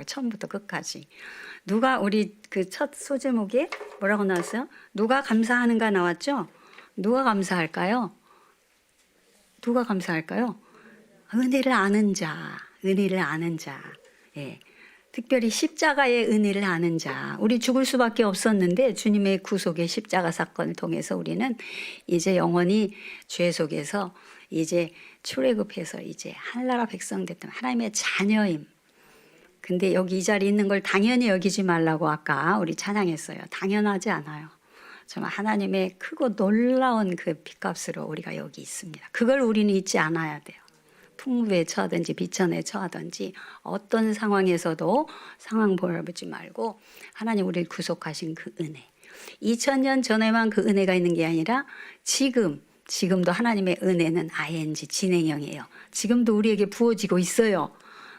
처음부터 끝까지. 누가 우리 그 첫 소제목에 뭐라고 나왔어요? 누가 감사하는가 나왔죠? 누가 감사할까요? 누가 감사할까요? 은혜를 아는 자, 은혜를 아는 자. 예. 특별히 십자가의 은혜를 아는 자. 우리 죽을 수밖에 없었는데 주님의 구속의 십자가 사건을 통해서 우리는 이제 영원히 죄 속에서 이제 출애굽해서 이제 하늘나라 백성 됐던 하나님의 자녀임. 근데 여기 이 자리에 있는 걸 당연히 여기지 말라고 아까 우리 찬양했어요. 당연하지 않아요. 정말 하나님의 크고 놀라운 그 핏값으로 우리가 여기 있습니다. 그걸 우리는 잊지 않아야 돼요. 풍부에 처하든지 비천에 처하든지 어떤 상황에서도 상황 보지 말고 하나님 우리를 구속하신 그 은혜. 2000년 전에만 그 은혜가 있는 게 아니라 지금도 하나님의 은혜는 ing 진행형이에요. 지금도 우리에게 부어지고 있어요.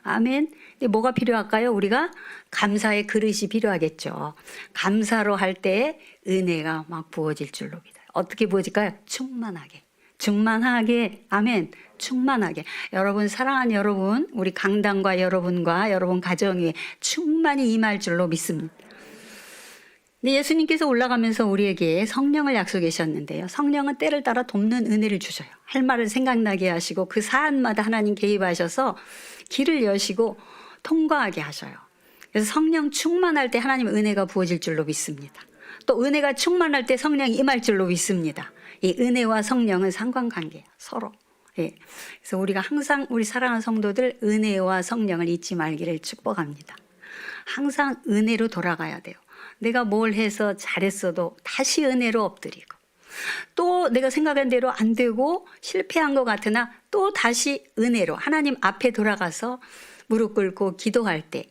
아멘. 근데 뭐가 필요할까요? 우리가 감사의 그릇이 필요하겠죠. 감사로 할 때 은혜가 막 부어질 줄로 믿어요. 어떻게 부어질까요? 충만하게. 아멘. 충만하게. 여러분, 사랑하는 여러분, 우리 강단과 여러분과 여러분 가정에 충만히 임할 줄로 믿습니다. 근데 예수님께서 올라가면서 우리에게 성령을 약속하셨는데요. 성령은 때를 따라 돕는 은혜를 주셔요. 할 말을 생각나게 하시고 그 사안마다 하나님 개입하셔서 길을 여시고 통과하게 하셔요. 그래서 성령 충만할 때 하나님 은혜가 부어질 줄로 믿습니다. 또 은혜가 충만할 때 성령이 임할 줄로 믿습니다. 이 은혜와 성령은 상관관계예요. 서로. 예. 그래서 우리가 항상 우리 사랑하는 성도들 은혜와 성령을 잊지 말기를 축복합니다. 항상 은혜로 돌아가야 돼요. 내가 뭘 해서 잘했어도 다시 은혜로 엎드리고 또 내가 생각한 대로 안 되고 실패한 것 같으나 또 다시 은혜로 하나님 앞에 돌아가서 무릎 꿇고 기도할 때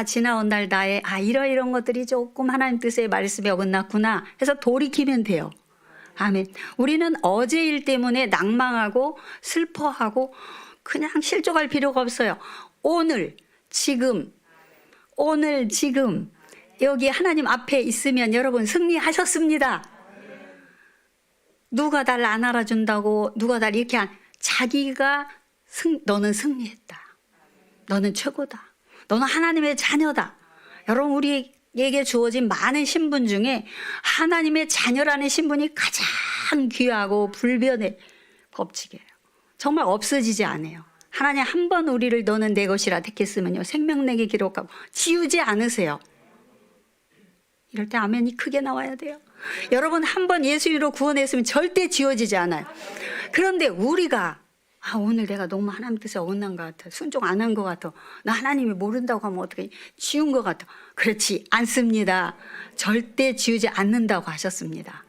지나온 날 나의 이런 것들이 조금 하나님 뜻의 말씀에 어긋났구나 해서 돌이키면 돼요. 아멘. 우리는 어제 일 때문에 낭망하고 슬퍼하고 그냥 실족할 필요가 없어요. 오늘 지금 여기 하나님 앞에 있으면 여러분 승리하셨습니다. 누가 날 안 알아준다고 누가 날 이렇게 자기가 너는 승리했다. 너는 최고다. 너는 하나님의 자녀다. 여러분 우리에게 주어진 많은 신분 중에 하나님의 자녀라는 신분이 가장 귀하고 불변의 법칙이에요. 정말 없어지지 않아요. 하나님 한 번 우리를 너는 내 것이라 택했으면요 생명내게 기록하고 지우지 않으세요. 이럴 때 아멘이 크게 나와야 돼요. 여러분 한 번 예수님으로 구원했으면 절대 지워지지 않아요. 그런데 우리가 오늘 내가 너무 하나님 뜻에 어긋난 것 같아. 순종 안 한 것 같아. 나 하나님이 모른다고 하면 어떻게 지운 것 같아. 그렇지 않습니다. 절대 지우지 않는다고 하셨습니다.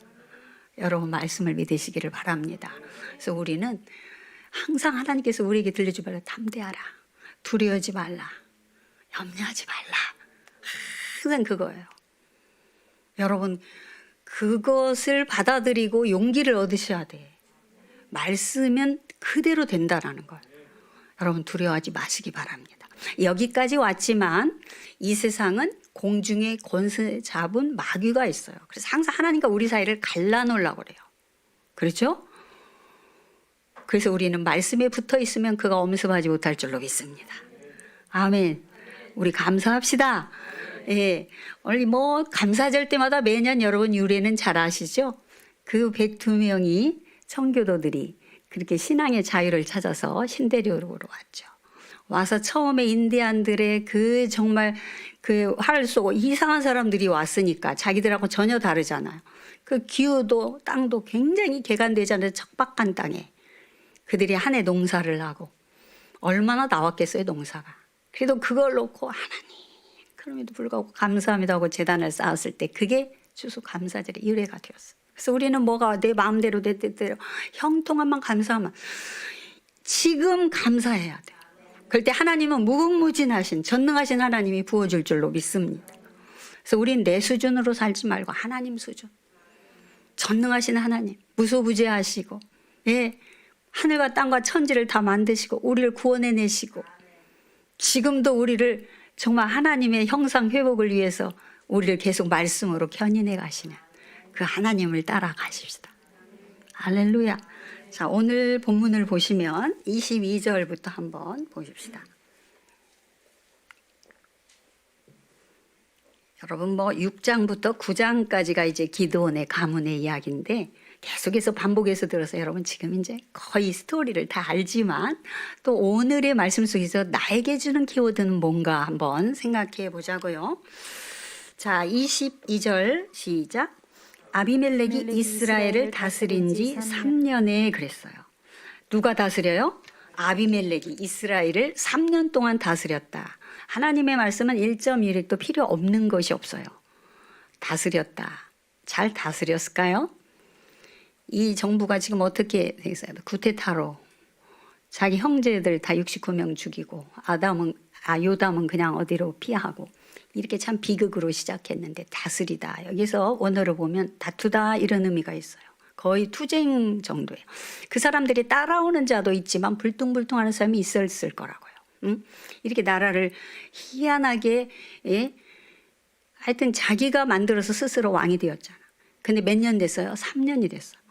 여러분 말씀을 믿으시기를 바랍니다. 그래서 우리는 항상 하나님께서 우리에게 들려주지 말라. 담대하라. 두려워하지 말라. 염려하지 말라. 항상 그거예요. 여러분 그것을 받아들이고 용기를 얻으셔야 돼. 말씀은 그대로 된다라는 걸. 여러분 두려워하지 마시기 바랍니다. 여기까지 왔지만 이 세상은 공중에 권세 잡은 마귀가 있어요. 그래서 항상 하나님과 우리 사이를 갈라놓으려고 그래요. 그렇죠? 그래서 우리는 말씀에 붙어 있으면 그가 엄습하지 못할 줄로 믿습니다. 아멘. 우리 감사합시다. 예. 원래 감사절 때마다 매년 여러분 유래는 잘 아시죠? 그 102명이 청교도들이 그렇게 신앙의 자유를 찾아서 신대륙으로 왔죠. 와서 처음에 인디안들의 그 정말 그 활을 쏘고 이상한 사람들이 왔으니까 자기들하고 전혀 다르잖아요. 그 기후도 땅도 굉장히 개간되잖아요. 척박한 땅에. 그들이 한 해 농사를 하고 얼마나 나왔겠어요 농사가. 그래도 그걸 놓고 하나님 그럼에도 불구하고 감사합니다 하고 제단을 쌓았을 때 그게 추수감사절의 유래가 되었어요. 그래서 우리는 뭐가 내 마음대로 내 뜻대로 형통함만 감사하면 지금 감사해야 돼요. 그럴 때 하나님은 무궁무진하신 전능하신 하나님이 부어줄 줄로 믿습니다. 그래서 우린 내 수준으로 살지 말고 하나님 수준. 전능하신 하나님 무소부재하시고 하늘과 땅과 천지를 다 만드시고 우리를 구원해내시고 지금도 우리를 정말 하나님의 형상 회복을 위해서 우리를 계속 말씀으로 견인해 가시는 그 하나님을 따라가십시다. 할렐루야. 자, 오늘 본문을 보시면 22절부터 한번 보십시다. 여러분 뭐 6장부터 9장까지가 이제 기드온의 가문의 이야기인데 계속해서 반복해서 들어서 여러분 지금 이제 거의 스토리를 다 알지만 또 오늘의 말씀 속에서 나에게 주는 키워드는 뭔가 한번 생각해 보자고요. 자, 22절 시작. 아비멜렉이 이스라엘을 다스린 지 3년에 그랬어요. 누가 다스려요? 아비멜렉이 이스라엘을 3년 동안 다스렸다. 하나님의 말씀은 1.1획도 필요 없는 것이 없어요. 다스렸다. 잘 다스렸을까요? 이 정부가 지금 어떻게 돼 있어요? 구테타로 자기 형제들 다 69명 죽이고 요담은 그냥 어디로 피하고 이렇게 참 비극으로 시작했는데 다스리다. 여기서 원어로 보면 다투다 이런 의미가 있어요. 거의 투쟁 정도예요. 그 사람들이 따라오는 자도 있지만 불뚱불뚱하는 사람이 있었을 거라고요. 응? 이렇게 나라를 희한하게 하여튼 자기가 만들어서 스스로 왕이 되었잖아. 근데 몇 년 됐어요? 3년이 됐어요.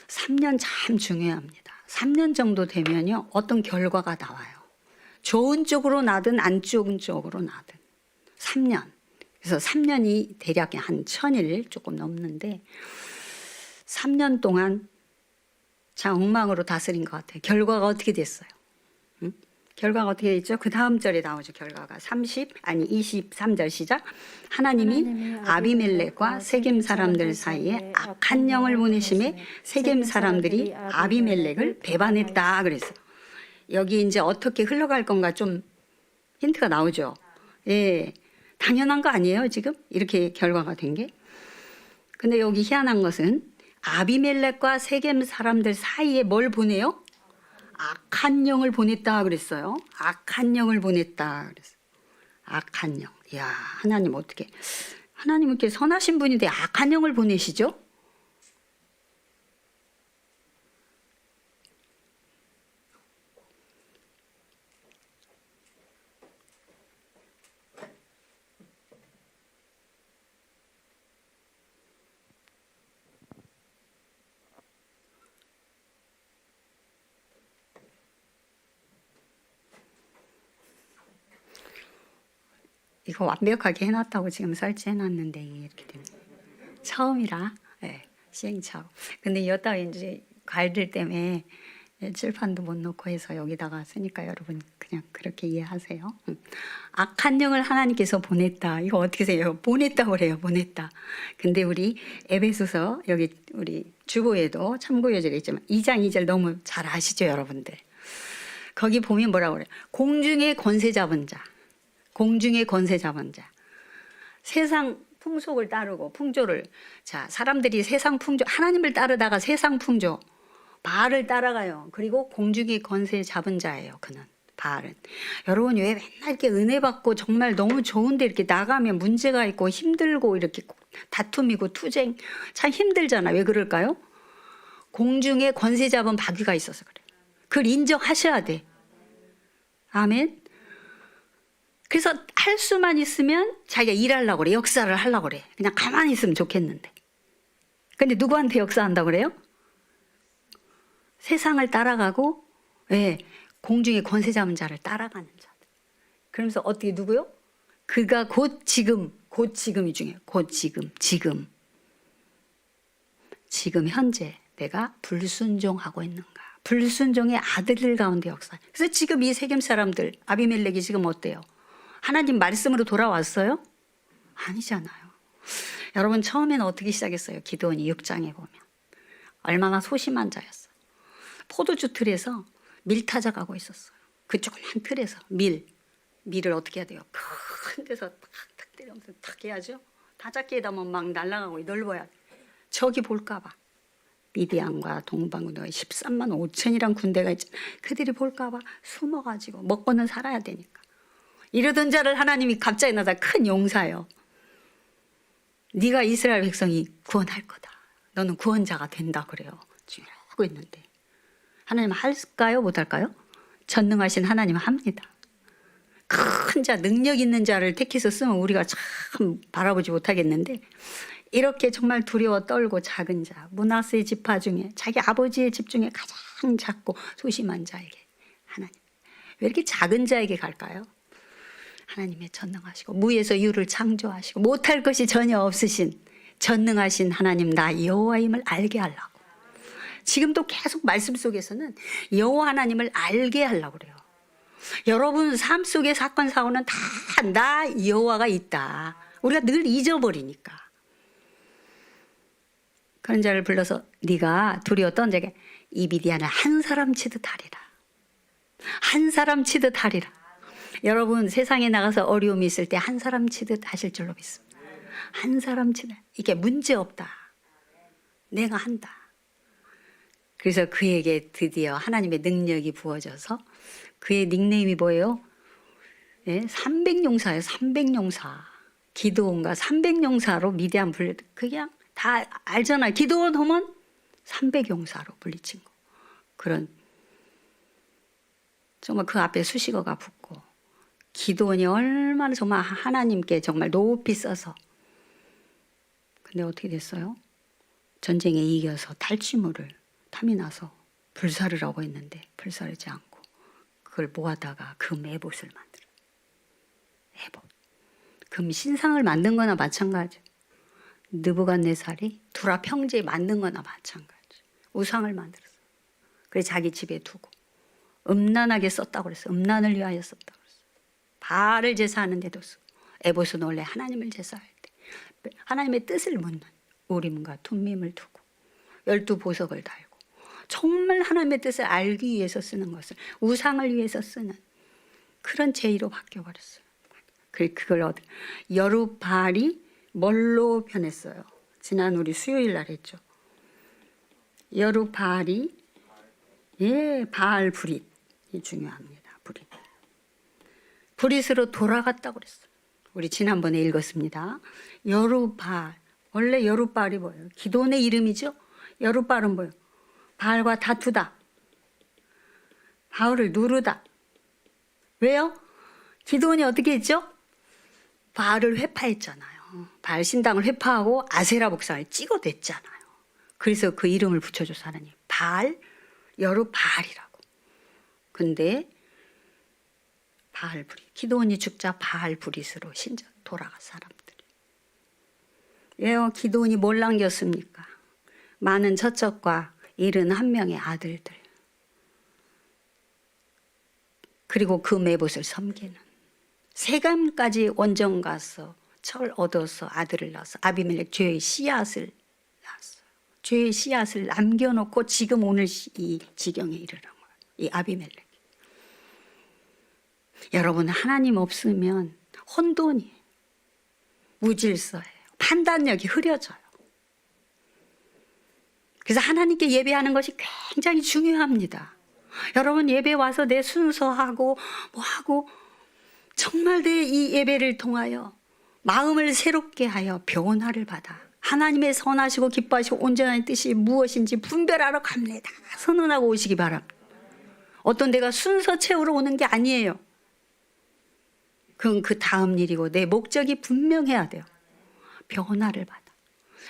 3년 참 중요합니다. 3년 정도 되면요 어떤 결과가 나와요. 좋은 쪽으로 나든 안 좋은 쪽으로 나든 3년. 그래서 3년이 대략 한 1000일 조금 넘는데 3년 동안 참 엉망으로 다스린 것 같아요. 결과가 어떻게 됐어요? 응? 결과가 어떻게 됐죠? 그 다음 절에 나오죠. 결과가 23절 시작. 하나님이 아비멜렉과 세겜 사람들 사이에 악한 영을 보내심에 세겜 사람들이 아비멜렉을 배반했다 그랬어요. 여기 이제 어떻게 흘러갈 건가 좀 힌트가 나오죠. 예, 당연한 거 아니에요 지금? 이렇게 결과가 된 게. 근데 여기 희한한 것은 아비멜렉과 세겜 사람들 사이에 뭘 보내요? 악한 영을 보냈다 그랬어요. 악한 영을 보냈다 그랬어요. 악한 영. 이야, 하나님 어떻게? 하나님은 이렇게 선하신 분인데 악한 영을 보내시죠? 이거 완벽하게 해놨다고 지금 설치해놨는데 이렇게 되는 처음이라 시행착오. 근데 여기다가 이제 과일들 때문에 칠판도 못 놓고 해서 여기다가 쓰니까 여러분 그냥 그렇게 이해하세요. 악한 영을 하나님께서 보냈다. 이거 어떻게 생각해요? 보냈다고 그래요. 보냈다. 근데 우리 에베소서 여기 우리 주보에도 참고 요절이 있지만 2장 2절 너무 잘 아시죠 여러분들? 거기 보면 뭐라고 그래요? 공중의 권세 잡은 자. 공중의 권세 잡은 자. 세상 풍속을 따르고 풍조를 자 사람들이 세상 풍조 하나님을 따르다가 세상 풍조 바알을 따라가요. 그리고 공중의 권세 잡은 자예요. 그는 바알은. 여러분 왜 맨날 이렇게 은혜 받고 정말 너무 좋은데 이렇게 나가면 문제가 있고 힘들고 이렇게 다툼이고 투쟁 참 힘들잖아. 왜 그럴까요? 공중의 권세 잡은 바귀가 있어서 그래. 그걸 인정하셔야 돼. 아멘. 그래서 할 수만 있으면 자기가 일하려고 그래. 역사를 하려고 그래. 그냥 가만히 있으면 좋겠는데. 근데 누구한테 역사한다고 그래요? 세상을 따라가고 공중의 권세 잡은 자를 따라가는 자들. 그러면서 어떻게 누구요? 그가 곧 지금이 중요해요. 곧 지금 현재 내가 불순종하고 있는가. 불순종의 아들들 가운데 역사. 그래서 지금 이 세겜 사람들 아비멜렉이 지금 어때요? 하나님 말씀으로 돌아왔어요? 아니잖아요. 여러분 처음에는 어떻게 시작했어요? 기드온이 6장에 보면 얼마나 소심한 자였어요. 포도주 틀에서 밀 타작하고 있었어요. 그 조그만 틀에서 밀을 어떻게 해야 돼요? 큰 데서 탁탁 때리면서 탁 해야죠. 타작기에다 막 날아가고 넓어야 돼. 저기 볼까 봐. 미디안과 동방군대가 13만 5천이란 군대가 있잖아요. 그들이 볼까 봐 숨어가지고 먹고는 살아야 되니까. 이러던 자를 하나님이 갑자기 나다 큰 용사요. 네가 이스라엘 백성이 구원할 거다. 너는 구원자가 된다 그래요. 지금 하고 있는데 하나님 할까요? 못할까요? 전능하신 하나님 합니다. 큰 자, 능력 있는 자를 택해서 쓰면 우리가 참 바라보지 못하겠는데 이렇게 정말 두려워 떨고 작은 자, 므낫세의 지파 중에 자기 아버지의 집 중에 가장 작고 소심한 자에게 하나님 왜 이렇게 작은 자에게 갈까요? 하나님의 전능하시고 무에서 유를 창조하시고 못할 것이 전혀 없으신 전능하신 하나님 나 여호와임을 알게 하려고. 지금도 계속 말씀 속에서는 여호와 하나님을 알게 하려고 그래요. 여러분 삶 속의 사건 사고는 다 나 여호와가 있다. 우리가 늘 잊어버리니까. 그런 자를 불러서 네가 두려웠던 자에게 이 미디안을 한 사람 치듯 하리라. 한 사람 치듯 하리라. 여러분 세상에 나가서 어려움이 있을 때 한 사람 치듯 하실 줄로 믿습니다. 한 사람 치듯. 이게 문제 없다. 내가 한다. 그래서 그에게 드디어 하나님의 능력이 부어져서 그의 닉네임이 뭐예요? 300용사예요. 300용사. 기드온과 300용사로 미디안 불려. 그냥 다 알잖아요. 기드온 하면 300용사로 물리친 거. 그런 정말 그 앞에 수식어가 붙고 기드온이 얼마나 정말 하나님께 정말 높이 써서. 근데 어떻게 됐어요? 전쟁에 이겨서 탈취물을 탐이 나서 불사를 하고 있는데 불사르지 않고 그걸 모아다가 금 에봇을 만들어. 에봇. 금 신상을 만든 거나 마찬가지. 느부갓네살이 두라 평지에 만든 거나 마찬가지. 우상을 만들었어. 그래 자기 집에 두고 음란하게 썼다고 그랬어. 음란을 위하여 썼다고 그랬어. 바알을 제사하는데도 쓰고. 에봇은 원래 하나님을 제사할 때 하나님의 뜻을 묻는 우림과 툼밈을 두고 12보석을 달고 정말 하나님의 뜻을 알기 위해서 쓰는 것을 우상을 위해서 쓰는 그런 제의로 바뀌어버렸어요. 그걸 여룻바알이 뭘로 변했어요? 지난 우리 수요일 날 했죠. 여룻바알이 바알 브릿. 이 중요합니다. 브릿. 브릿으로 돌아갔다고 그랬어요. 우리 지난번에 읽었습니다. 여룻바알. 원래 여룻바알이 뭐예요? 기도원의 이름이죠. 여룻바알은 뭐예요? 바알과 다투다. 바알을 누르다. 왜요? 기도원이 어떻게 했죠? 바알을 회파했잖아요. 바알 신당을 회파하고 아세라 복상을 찍어댔잖아요. 그래서 그 이름을 붙여줘서 하나님 바알 여룻바알이라고. 근데 바알 브릿. 기도원이 죽자 바알 브릿으로 신전 돌아간 사람들이. 왜요? 기도원이 뭘 남겼습니까? 많은 처첩과 71명의 아들들. 그리고 그 메봇을 섬기는. 세감까지 원정 가서 철 얻어서 아들을 낳아서 아비멜렉 죄의 씨앗을 낳았어요. 죄의 씨앗을 남겨놓고 지금 오늘 이 지경에 이르는 거예요. 이 아비멜렉. 여러분 하나님 없으면 혼돈이 무질서해요. 판단력이 흐려져요. 그래서 하나님께 예배하는 것이 굉장히 중요합니다. 여러분 예배 와서 내 순서하고 뭐하고 정말 내 이 예배를 통하여 마음을 새롭게 하여 변화를 받아 하나님의 선하시고 기뻐하시고 온전한 뜻이 무엇인지 분별하러 갑니다. 선언하고 오시기 바랍니다. 어떤 데가 순서 채우러 오는 게 아니에요. 그건 그 다음 일이고 내 목적이 분명해야 돼요. 변화를 받아.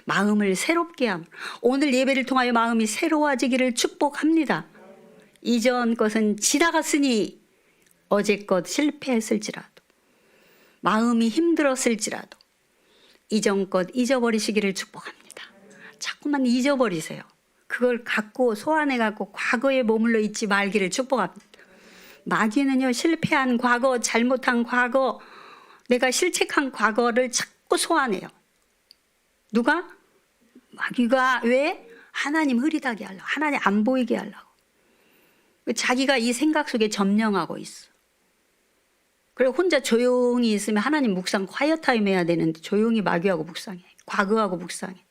마음을 새롭게 함. 오늘 예배를 통하여 마음이 새로워지기를 축복합니다. 이전 것은 지나갔으니 어제 것 실패했을지라도 마음이 힘들었을지라도 이전 것 잊어버리시기를 축복합니다. 자꾸만 잊어버리세요. 그걸 갖고 소환해 갖고 과거에 머물러 있지 말기를 축복합니다. 마귀는요 실패한 과거, 잘못한 과거, 내가 실책한 과거를 자꾸 소환해요. 누가? 마귀가. 왜? 하나님 흐리다게 하려고. 하나님 안 보이게 하려고. 자기가 이 생각 속에 점령하고 있어. 그리고 혼자 조용히 있으면 하나님 묵상 콰이어 타임 해야 되는데 조용히 마귀하고 묵상해. 과거하고 묵상해.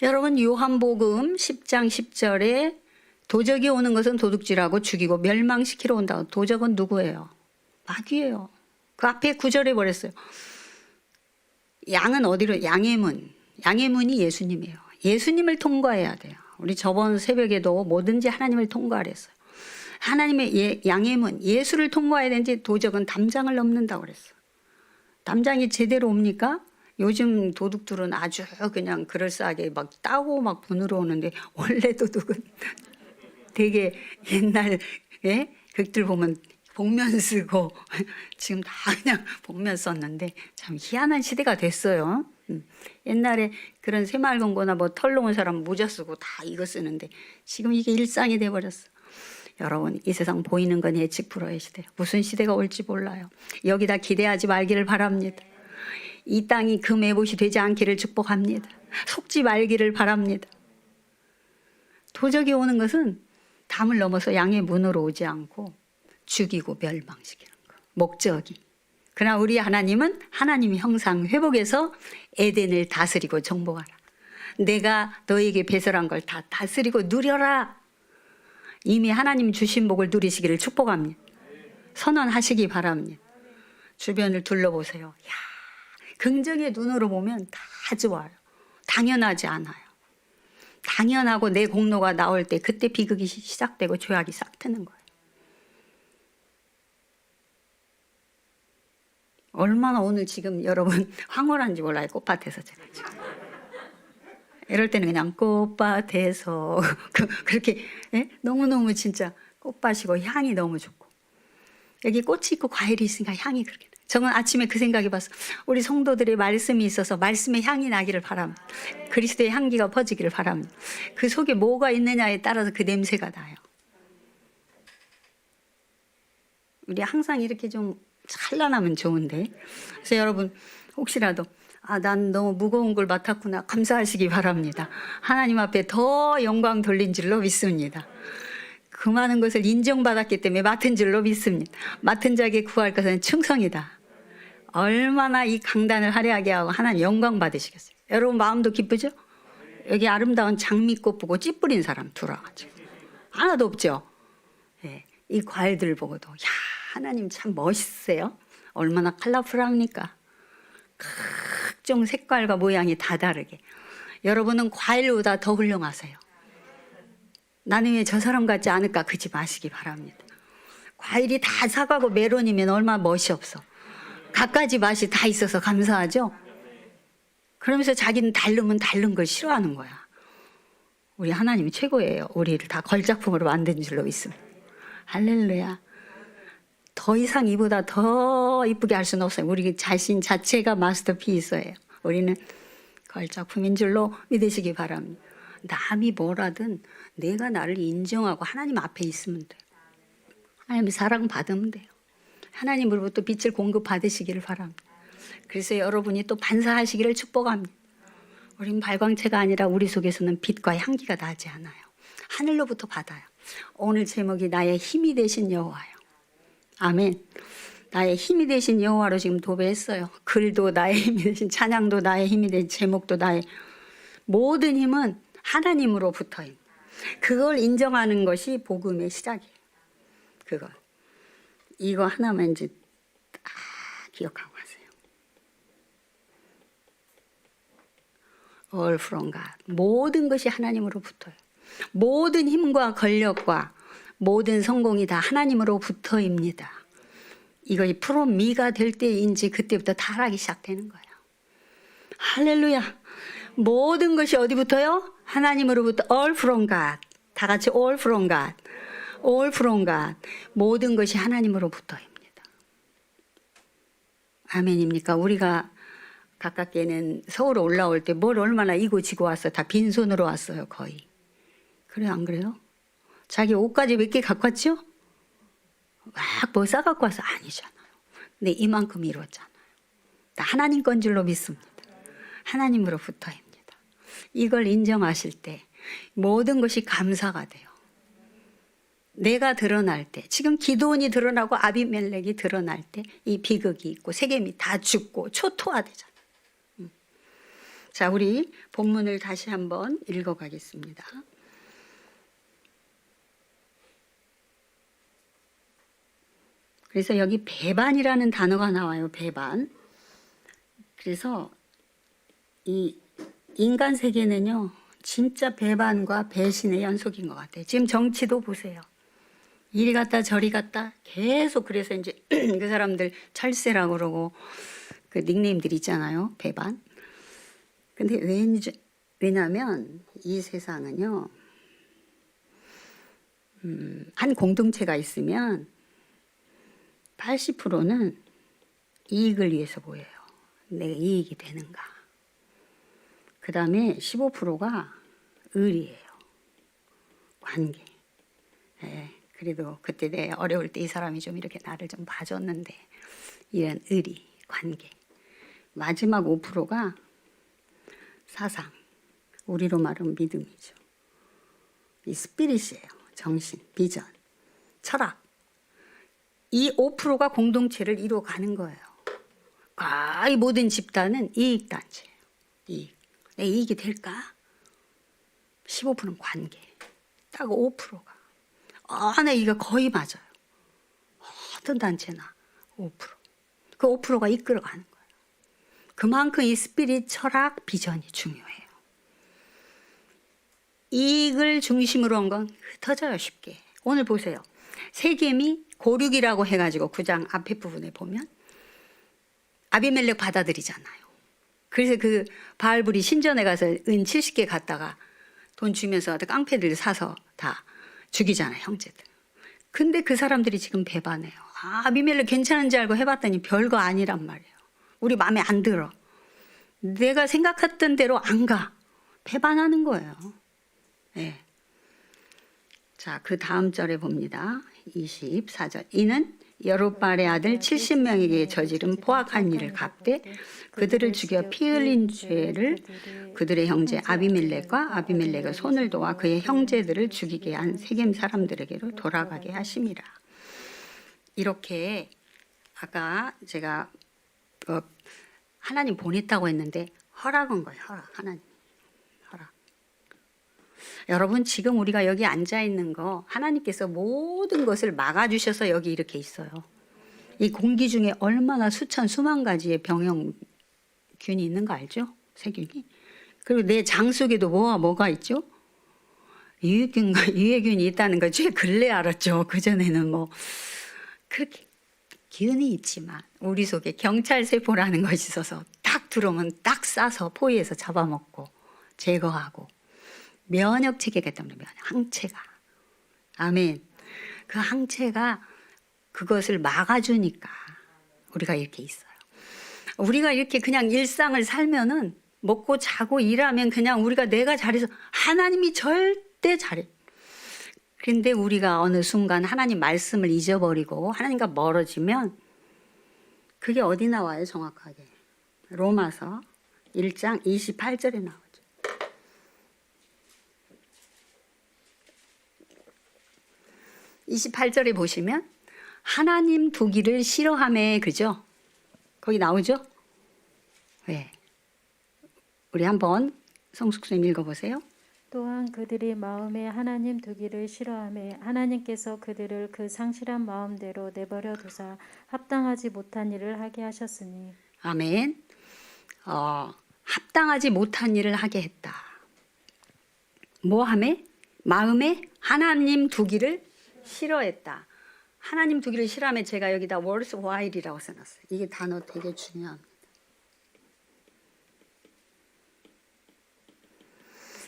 여러분 요한복음 10장 10절에 도적이 오는 것은 도둑질하고 죽이고 멸망시키러 온다고. 도적은 누구예요? 마귀예요. 그 앞에 구절에 버렸어요. 양은 어디로? 양의 문. 양의 문이 예수님이에요. 예수님을 통과해야 돼요. 우리 저번 새벽에도 뭐든지 하나님을 통과하랬어요. 하나님의 양의 문, 예수를 통과해야 되는지 도적은 담장을 넘는다고 그랬어요. 담장이 제대로 옵니까? 요즘 도둑들은 아주 그냥 그럴싸하게 막 따고 막 분으로 오는데 원래 도둑은 되게 옛날 극들 보면 복면 쓰고 지금 다 그냥 복면 썼는데 참 희한한 시대가 됐어요. 옛날에 그런 새말근거나 뭐 털 놓은 사람 모자 쓰고 다 이거 쓰는데 지금 이게 일상이 돼버렸어. 여러분, 이 세상 보이는 건 예측 불허의 시대. 무슨 시대가 올지 몰라요. 여기다 기대하지 말기를 바랍니다. 이 땅이 그 매봇이 되지 않기를 축복합니다. 속지 말기를 바랍니다. 도적이 오는 것은 담을 넘어서 양의 문으로 오지 않고 죽이고 멸망시키는 거. 목적이. 그러나 우리 하나님은 하나님의 형상 회복해서 에덴을 다스리고 정복하라. 내가 너에게 배설한 걸 다 다스리고 누려라. 이미 하나님 주신 복을 누리시기를 축복합니다. 선언하시기 바랍니다. 주변을 둘러보세요. 야, 긍정의 눈으로 보면 다 좋아요. 당연하지 않아요. 당연하고 내 공로가 나올 때 그때 비극이 시작되고 죄악이 싹 트는 거예요. 얼마나 오늘 지금 여러분 황홀한지 몰라요. 꽃밭에서 제가 지금. 이럴 때는 그냥 꽃밭에서 그렇게 너무너무 진짜 꽃밭이고 향이 너무 좋고 여기 꽃이 있고 과일이 있으니까 향이 그렇게 저는 아침에 그 생각이 봤어. 우리 성도들의 말씀이 있어서 말씀의 향이 나기를 바랍니다. 그리스도의 향기가 퍼지기를 바랍니다. 그 속에 뭐가 있느냐에 따라서 그 냄새가 나요. 우리 항상 이렇게 좀 찬란하면 좋은데. 그래서 여러분 혹시라도 난 너무 무거운 걸 맡았구나 감사하시기 바랍니다. 하나님 앞에 더 영광 돌린 줄로 믿습니다. 그 많은 것을 인정받았기 때문에 맡은 줄로 믿습니다. 맡은 자에게 구할 것은 충성이다. 얼마나 이 강단을 화려하게 하고 하나님 영광 받으시겠어요. 여러분 마음도 기쁘죠? 여기 아름다운 장미꽃 보고 찌 뿌린 사람 들어와가지고 하나도 없죠? 네, 이 과일들 보고도 야 하나님 참 멋있으세요. 얼마나 컬러풀합니까? 각종 색깔과 모양이 다 다르게. 여러분은 과일보다 더 훌륭하세요. 나는 왜 저 사람 같지 않을까 그지 마시기 바랍니다. 과일이 다 사과고 메론이면 얼마나 멋이 없어. 갖가지 맛이 다 있어서 감사하죠. 그러면서 자기는 다르면 다른 걸 싫어하는 거야. 우리 하나님이 최고예요. 우리를 다 걸작품으로 만든 줄로 믿습니다. 할렐루야. 더 이상 이보다 더 이쁘게 할 수는 없어요. 우리 자신 자체가 마스터피스예요. 우리는 걸작품인 줄로 믿으시기 바랍니다. 남이 뭐라든 내가 나를 인정하고 하나님 앞에 있으면 돼요. 하나님 사랑 받으면 돼요. 하나님으로부터 빛을 공급받으시기를 바랍니다. 그래서 여러분이 또 반사하시기를 축복합니다. 우린 발광체가 아니라 우리 속에서는 빛과 향기가 나지 않아요. 하늘로부터 받아요. 오늘 제목이 나의 힘이 되신 여호와요. 아멘. 나의 힘이 되신 여호와로 지금 도배했어요. 글도 나의 힘이 되신, 찬양도 나의 힘이 되신, 제목도 나의 모든 힘은 하나님으로부터입니다. 그걸 인정하는 것이 복음의 시작이에요. 그거 이거 하나만 이제 다 기억하고 가세요. All from God. 모든 것이 하나님으로부터요. 모든 힘과 권력과 모든 성공이 다 하나님으로부터입니다. 이것이 from me가 될 때인지 그때부터 타락이 시작되는 거예요. 할렐루야. 모든 것이 어디부터요? 하나님으로부터 all from God. 다 같이 all from God. all from God. 모든 것이 하나님으로부터입니다. 아멘입니까? 우리가 가깝게는 서울 올라올 때 뭘 얼마나 이고 지고 왔어요. 다 빈손으로 왔어요. 거의. 그래요? 안 그래요? 자기 옷까지 몇 개 갖고 왔죠? 막 뭐 싸갖고 와서 아니잖아요. 근데 이만큼 이뤘잖아요. 나 하나님 건 줄로 믿습니다. 하나님으로부터입니다. 이걸 인정하실 때 모든 것이 감사가 돼요. 내가 드러날 때, 지금 기드온이 드러나고 아비멜렉이 드러날 때 이 비극이 있고 세겜이 다 죽고 초토화되잖아요. 자, 우리 본문을 다시 한번 읽어가겠습니다. 그래서 여기 배반이라는 단어가 나와요. 배반. 그래서 이 인간 세계는요, 진짜 배반과 배신의 연속인 것 같아요. 지금 정치도 보세요. 이리 갔다 저리 갔다 계속. 그래서 이제 그 사람들 철새라고 그러고 그 닉네임들 있잖아요. 배반. 근데 왜냐하면 이 세상은요, 한 공동체가 있으면 80%는 이익을 위해서 보여요. 내가 이익이 되는가. 그 다음에 15%가 의리예요. 관계. 예, 그래도 그때 내 어려울 때 이 사람이 좀 이렇게 나를 좀 봐줬는데, 이런 의리, 관계. 마지막 5%가 사상. 우리로 말하면 믿음이죠. 이 스피릿이에요. 정신, 비전, 철학. 이 5%가 공동체를 이루어가는 거예요. 거의 모든 집단은 이익단체예요. 이익. 내 이익이 될까? 15%는 관계. 딱 5%가. 나 이거 거의 맞아요. 어떤 단체나 5%. 그 5%가 이끌어가는 거예요. 그만큼 이 스피릿, 철학, 비전이 중요해요. 이익을 중심으로 한 건 흩어져요, 쉽게. 오늘 보세요. 세겜이 고륙이라고 해가지고 9장 앞에 부분에 보면 아비멜렉 받아들이잖아요. 그래서 그 바알불이 신전에 가서 은 70개 갖다가 돈 주면서 깡패들 사서 다 죽이잖아요, 형제들. 근데 그 사람들이 지금 배반해요. 아비멜렉 괜찮은지 알고 해봤더니 별거 아니란 말이에요. 우리 마음에 안 들어. 내가 생각했던 대로 안 가. 배반하는 거예요. 네. 자, 그 다음 절에 봅니다. 24절. 이는 여룻바알의 아들 70명에게 저지른 포악한 일을 갚되 그들을 죽여 피 흘린 죄를 그들의 형제 아비멜렉과 아비멜렉의 손을 도와 그의 형제들을 죽이게 한 세겜 사람들에게로 돌아가게 하심이라. 이렇게 아까 제가 하나님 보냈다고 했는데 허락한 거예요. 허락. 하나님. 허락. 여러분 지금 우리가 여기 앉아 있는 거 하나님께서 모든 것을 막아주셔서 여기 이렇게 있어요. 이 공기 중에 얼마나 수천 수만 가지의 병형균이 있는 거 알죠? 세균이. 그리고 내 장 속에도 뭐가 있죠? 유해균이 있다는 거 최 근래 알았죠. 그전에는 뭐 그렇게 기운이 있지만 우리 속에 경찰세포라는 것이 있어서 딱 들어오면 딱 싸서 포위해서 잡아먹고 제거하고 면역체계가 때문에 항체가. 아멘. 그 항체가 그것을 막아주니까 우리가 이렇게 있어요. 우리가 이렇게 그냥 일상을 살면은 먹고 자고 일하면 그냥 우리가 내가 잘해서 하나님이 절대 잘해. 그런데 우리가 어느 순간 하나님 말씀을 잊어버리고 하나님과 멀어지면 그게 어디 나와요 정확하게? 로마서 1장 28절에 나오죠. 28절에 보시면 하나님 두기를 싫어하매, 그죠? 거기 나오죠? 네. 우리 한번 성숙수님 읽어보세요. 또한 그들이 마음에 하나님 두기를 싫어하매 하나님께서 그들을 그 상실한 마음대로 내버려 두사 합당하지 못한 일을 하게 하셨으니. 아멘. 합당하지 못한 일을 하게 했다. 뭐 하매? 마음에 하나님 두기를 싫어했다. 하나님 두기를 싫어하면 제가 여기다 worth while이라고 써놨어요. 이게 단어 되게 중요합니다.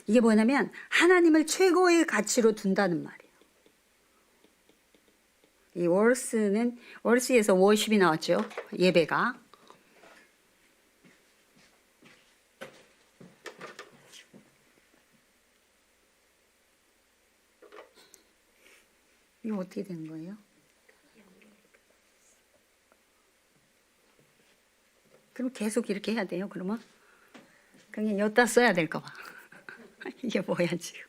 이게 뭐냐면 하나님을 최고의 가치로 둔다는 말이에요. 이 worth는 worth에서 worship이 나왔죠. 예배가. 이거 어떻게 된 거예요? 그럼 계속 이렇게 해야 돼요, 그러면? 그냥 여기다 써야 될까 봐. 이게 뭐야, 지금.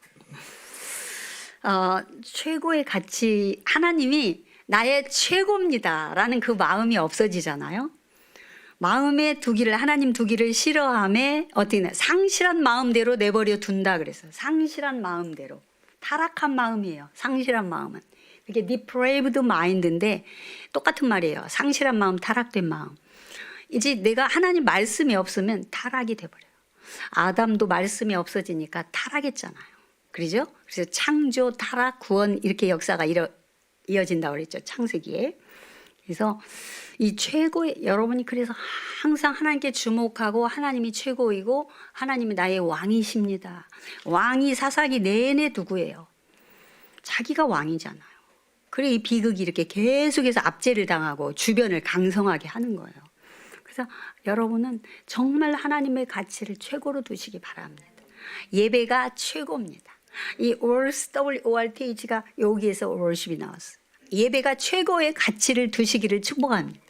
최고의 가치, 하나님이 나의 최고입니다. 라는 그 마음이 없어지잖아요. 마음에 두기를, 하나님 두기를 싫어함에 어떻게, 상실한 마음대로 내버려 둔다 그랬어요. 상실한 마음대로. 타락한 마음이에요. 상실한 마음은. 이게 depraved mind인데 똑같은 말이에요. 상실한 마음, 타락된 마음. 이제 내가 하나님 말씀이 없으면 타락이 돼버려요. 아담도 말씀이 없어지니까 타락했잖아요. 그러죠? 그래서 창조, 타락, 구원 이렇게 역사가 이어진다고 그랬죠. 창세기에. 그래서 이 최고의, 여러분이 그래서 항상 하나님께 주목하고 하나님이 최고이고 하나님이 나의 왕이십니다. 왕이 사사기 내내 누구예요? 자기가 왕이잖아요. 그래 이 비극이 이렇게 계속해서 압제를 당하고 주변을 강성하게 하는 거예요. 그래서 여러분은 정말 하나님의 가치를 최고로 두시기 바랍니다. 예배가 최고입니다. 이 WORTH가 여기에서 월십이 나왔어요. 예배가 최고의 가치를 두시기를 축복합니다.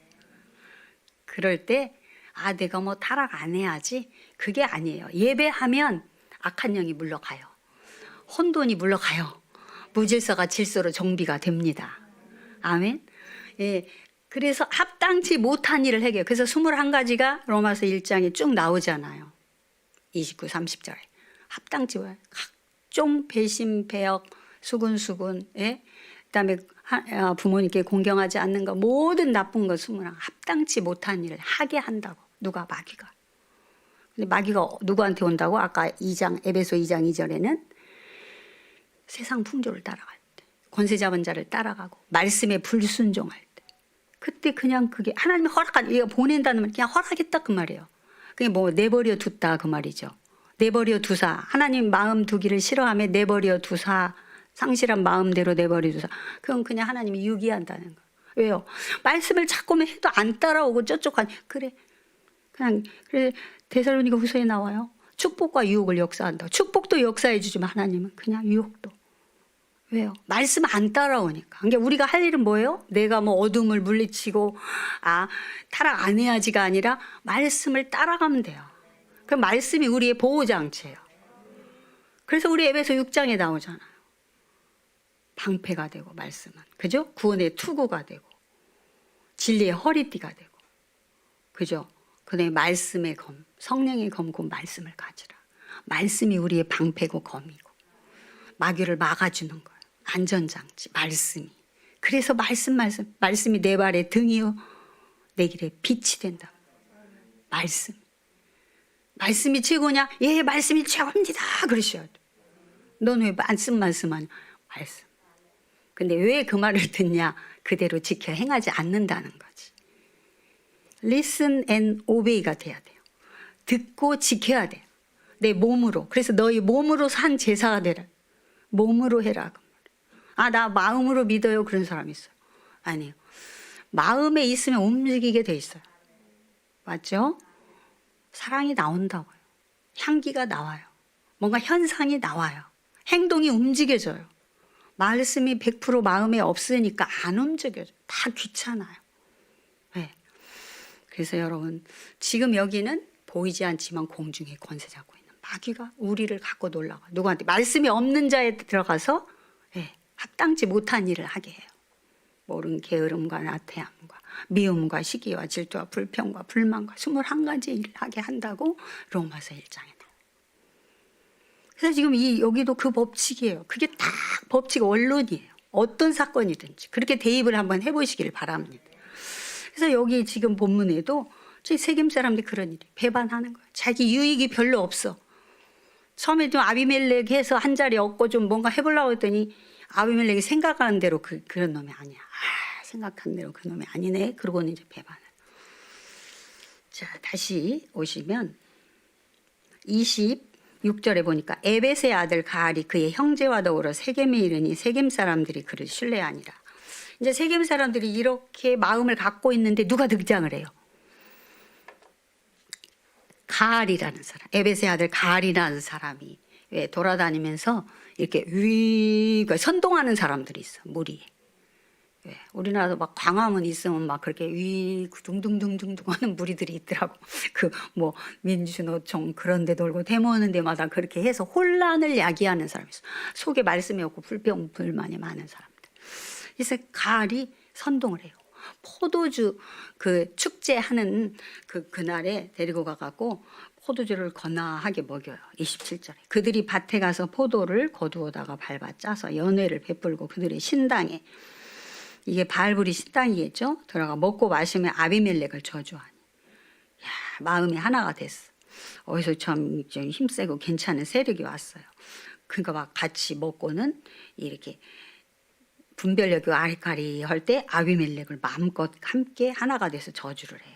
그럴 때 내가 뭐 타락 안 해야지, 그게 아니에요. 예배하면 악한 영이 물러가요. 혼돈이 물러가요. 무질서가 질서로 정비가 됩니다. 아멘. 예. 그래서 합당치 못한 일을 해요. 그래서 21가지가 로마서 1장에 쭉 나오잖아요. 29, 30절에. 합당치 못한 각종 배신, 배역, 수군수군, 예? 그다음에 부모님께 공경하지 않는 것, 모든 나쁜 것 21, 합당치 못한 일을 하게 한다고. 누가? 마귀가. 근데 마귀가 누구한테 온다고? 아까 2장, 에베소 2장 2절에는 세상 풍조를 따라갈 때, 권세 잡은 자를 따라가고 말씀에 불순종할 때, 그때 그냥 그게 하나님이 허락한, 얘가 보낸다는 말, 그냥 허락했다 그 말이에요. 그게 뭐 내버려 뒀다 그 말이죠. 내버려 두사, 하나님 마음 두기를 싫어하며 내버려 두사, 상실한 마음대로 내버려 두사, 그건 그냥 하나님이 유기한다는 거. 왜요? 말씀을 자꾸만 해도 안 따라오고 저쪽 그래 데살로니가 후서에 나와요. 축복과 유혹을 역사한다. 축복도 역사해 주지만 하나님은 그냥 유혹도. 왜요? 말씀 안 따라오니까. 그러니까 우리가 할 일은 뭐예요? 내가 뭐 어둠을 물리치고 타락 안 해야지가 아니라 말씀을 따라가면 돼요. 그 말씀이 우리의 보호장치예요. 그래서 우리 에베소 6장에 나오잖아요. 방패가 되고 말씀은. 그죠? 구원의 투구가 되고 진리의 허리띠가 되고. 그죠? 그다음에 말씀의 검, 성령의 검, 그 말씀을 가지라. 말씀이 우리의 방패고 검이고 마귀를 막아주는 거예요. 안전장치, 말씀이. 그래서 말씀이 내 발의 등이요 내 길에 빛이 된다. 말씀이 최고냐? 예, 말씀이 최고입니다. 그러셔야 돼. 넌 왜 말씀하냐? 말씀. 근데 왜 그 말을 듣냐? 그대로 지켜 행하지 않는다는 거지. Listen and obey가 돼야 돼요. 듣고 지켜야 돼요. 내 몸으로. 그래서 너희 몸으로 산 제사가 되라. 몸으로 해라. 나 마음으로 믿어요. 그런 사람이 있어요. 아니에요. 마음에 있으면 움직이게 돼 있어요. 맞죠? 사랑이 나온다고요. 향기가 나와요. 뭔가 현상이 나와요. 행동이 움직여져요. 말씀이 100% 마음에 없으니까 안 움직여져요. 다 귀찮아요. 네. 그래서 여러분, 지금 여기는 보이지 않지만 공중에 권세 잡고 있는 마귀가 우리를 갖고 놀라가. 누구한테? 말씀이 없는 자에 들어가서 합당치 못한 일을 하게 해요. 모른 게으름과 나태함과 미움과 시기와 질투와 불평과 불만과 21가지 일을 하게 한다고 로마서 1장에 나와요. 그래서 지금 여기도 그 법칙이에요. 그게 딱 법칙 원론이에요. 어떤 사건이든지 그렇게 대입을 한번 해보시길 바랍니다. 그래서 여기 지금 본문에도 세겜 사람들이 그런 일이 배반하는 거예요. 자기 유익이 별로 없어. 처음에 좀 아비멜렉 해서 한 자리 얻고 좀 뭔가 해보려고 했더니 아비멜렉이 생각하는 대로 그런 놈이 아니야. 생각한 대로 그 놈이 아니네. 그러고는 이제 배반을. 자, 다시 오시면 26절에 보니까 에벳의 아들 가알이 그의 형제와 더불어 세겜에 이르니 세겜 사람들이 그를 신뢰하니라. 이제 세겜 사람들이 이렇게 마음을 갖고 있는데 누가 등장을 해요? 가알이라는 사람, 에벳의 아들 가알이라는 사람이 왜 돌아다니면서 이렇게 선동하는 사람들이 있어. 무리에. 왜? 우리나라도 막 광화문 있으면 막 그렇게 둥둥둥둥둥 하는 무리들이 있더라고. 그 뭐 민주노총 그런 데 돌고 데모하는 데마다 그렇게 해서 혼란을 야기하는 사람이 있어. 속에 말씀이 없고 불평 불만이 많은 사람들. 그래서 가알이 선동을 해요. 포도주 그 축제하는 그날에 데리고 가갖고 포도주를 거나하게 먹여요. 27절에. 그들이 밭에 가서 포도를 거두어다가 밟아 짜서 연회를 베풀고 그들의 신당에, 이게 바알불이 신당이겠죠? 들어가 먹고 마시면 아비멜렉을 저주하니. 야, 마음이 하나가 됐어. 어디서 좀 힘세고 괜찮은 세력이 왔어요. 그러니까 막 같이 먹고는 이렇게 분별력이 아리까리 할 때 아비멜렉을 마음껏 함께 하나가 돼서 저주를 해요.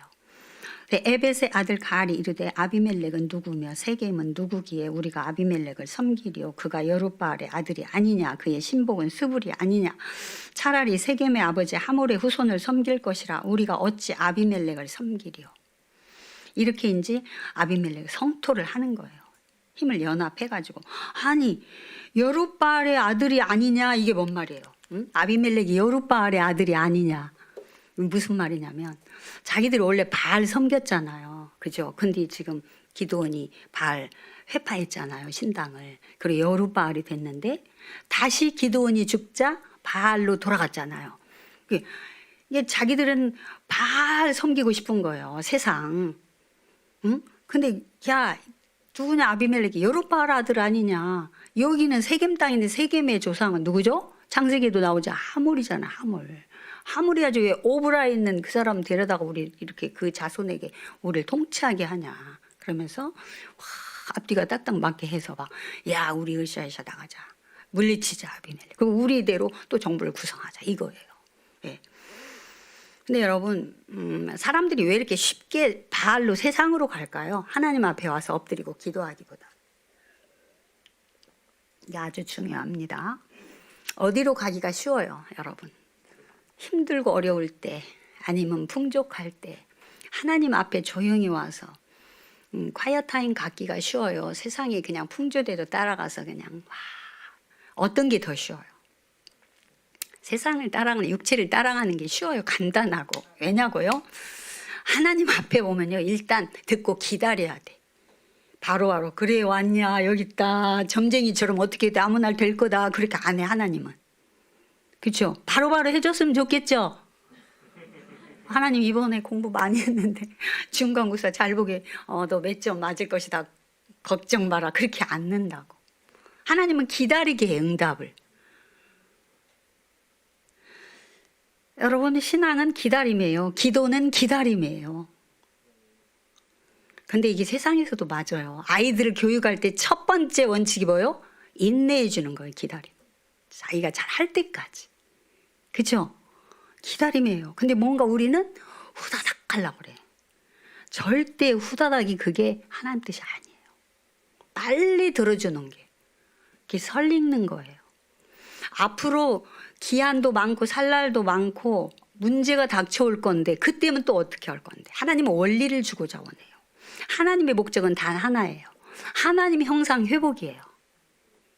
에벳의 아들 가알이 이르되 아비멜렉은 누구며 세겜은 누구기에 우리가 아비멜렉을 섬기리요 그가 여룻바알의 아들이 아니냐 그의 신복은 스불이 아니냐. 차라리 세겜의 아버지 하몰의 후손을 섬길 것이라 우리가 어찌 아비멜렉을 섬기리요. 이렇게 이제 아비멜렉 성토를 하는 거예요. 힘을 연합해가지고. 아니 여룻바알의 아들이 아니냐, 이게 뭔 말이에요? 응? 아비멜렉이 여룻바알의 아들이 아니냐, 무슨 말이냐면 자기들이 원래 바알 섬겼잖아요. 그죠? 근데 지금 기드온이 바알 회파했잖아요, 신당을. 그리고 여룻바알이 됐는데 다시 기드온이 죽자 바알로 돌아갔잖아요. 이게 자기들은 바알 섬기고 싶은 거예요, 세상. 응? 근데 야, 누구냐, 아비멜렉이 여룻바알 아들 아니냐. 여기는 세겜 땅인데 세겜의 조상은 누구죠? 창세기에도 나오자 하몰이잖아, 하몰. 하몰이야지 왜 오브라에 있는 그 사람 데려다가 우리 이렇게 그 자손에게 우리를 통치하게 하냐. 그러면서 와, 앞뒤가 딱딱 맞게 해서 막, 야, 우리 으쌰으쌰 나가자, 물리치자 아비멜렉, 그리고 우리대로 또 정부를 구성하자, 이거예요. 예. 근데 여러분, 사람들이 왜 이렇게 쉽게 바알로 세상으로 갈까요? 하나님 앞에 와서 엎드리고 기도하기보다. 이게 아주 중요합니다. 어디로 가기가 쉬워요, 여러분? 힘들고 어려울 때, 아니면 풍족할 때 하나님 앞에 조용히 와서 콰이어 타임 갖기가 쉬워요. 세상이 그냥 풍조대로 따라가서 그냥 어떤 게 더 쉬워요? 세상을 따라가는, 육체를 따라가는 게 쉬워요, 간단하고. 왜냐고요? 하나님 앞에 보면요, 일단 듣고 기다려야 돼. 바로바로 그래 왔냐, 여기 있다, 점쟁이처럼 어떻게 돼, 아무 날 될 거다, 그렇게 안 해, 하나님은. 그렇죠? 바로바로 해줬으면 좋겠죠? 하나님 이번에 공부 많이 했는데 중간고사 잘 보게, 너 몇 점 맞을 것이다, 걱정 마라, 그렇게 안 는다고. 하나님은 기다리게 해, 응답을. 여러분, 신앙은 기다림이에요. 기도는 기다림이에요. 근데 이게 세상에서도 맞아요. 아이들을 교육할 때 첫 번째 원칙이 뭐예요? 인내해 주는 거예요, 기다림. 자기가 잘 할 때까지. 그죠? 기다림이에요. 근데 뭔가 우리는 후다닥 하려고 그래. 절대 후다닥이 그게 하나님 뜻이 아니에요. 빨리 들어주는 게 그게 설익는 거예요. 앞으로 기한도 많고 살날도 많고 문제가 닥쳐올 건데 그때면 또 어떻게 할 건데? 하나님은 원리를 주고자 원해요. 하나님의 목적은 단 하나예요. 하나님의 형상 회복이에요.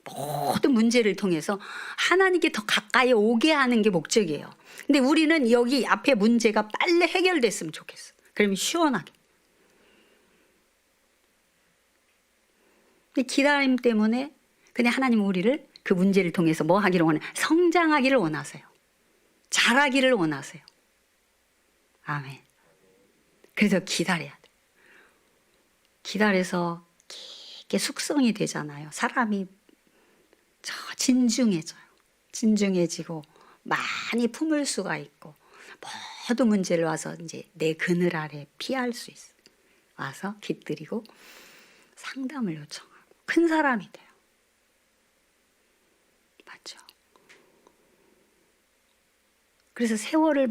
모든 문제를 통해서 하나님께 더 가까이 오게 하는 게 목적이에요. 근데 우리는 여기 앞에 문제가 빨리 해결됐으면 좋겠어. 그러면 시원하게. 근데 기다림 때문에 그냥 하나님은 우리를 그 문제를 통해서 뭐 하기를 원해요? 성장하기를 원하세요. 자라기를 원하세요. 아멘. 그래서 기다려야 돼. 기다려서 깊게 숙성이 되잖아요. 사람이 진중해져요. 진중해지고 많이 품을 수가 있고 모든 문제를 와서 이제 내 그늘 아래 피할 수 있어요. 와서 깃들이고 상담을 요청하고 큰 사람이 돼요. 맞죠? 그래서 세월을